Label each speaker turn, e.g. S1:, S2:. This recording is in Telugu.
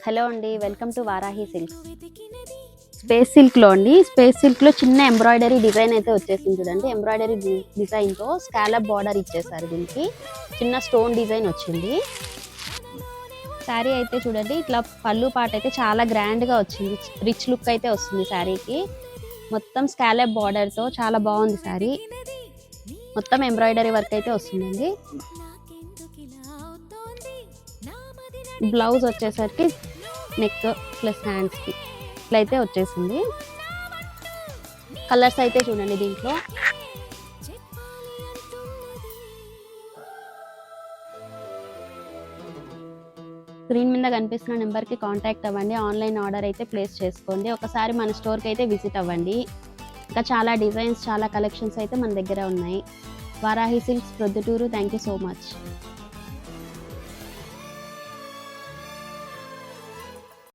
S1: హలో అండి, welcome to Varahi silks. Space సిల్క్లో అండి, స్పేస్ సిల్క్లో చిన్న ఎంబ్రాయిడరీ డిజైన్ అయితే వచ్చేసింది చూడండి. ఎంబ్రాయిడరీ డిజైన్తో స్కాలప్ బార్డర్ ఇచ్చేసారు. దీనికి చిన్న స్టోన్ డిజైన్ వచ్చింది. శారీ అయితే చూడండి, ఇట్లా పళ్ళు పాట అయితే చాలా గ్రాండ్గా వచ్చింది. రిచ్ లుక్ అయితే వస్తుంది శారీకి. మొత్తం స్కాలప్ బార్డర్తో చాలా బాగుంది శారీ. మొత్తం ఎంబ్రాయిడరీ వర్క్ అయితే వస్తుందండి. బ్లౌజ్ వచ్చేసరికి నెక్ ప్లస్ హ్యాండ్స్కి ఇట్లా అయితే వచ్చేసింది. కలర్స్ అయితే చూడండి దీంట్లో. స్క్రీన్ మీద కనిపిస్తున్న నెంబర్కి కాంటాక్ట్ అవ్వండి. ఆన్లైన్ ఆర్డర్ అయితే ప్లేస్ చేసుకోండి. ఒకసారి మన స్టోర్కి అయితే విజిట్ అవ్వండి. ఇంకా చాలా డిజైన్స్, చాలా కలెక్షన్స్ అయితే మన దగ్గర ఉన్నాయి. Varahi silks Proddatur. Thank you so much.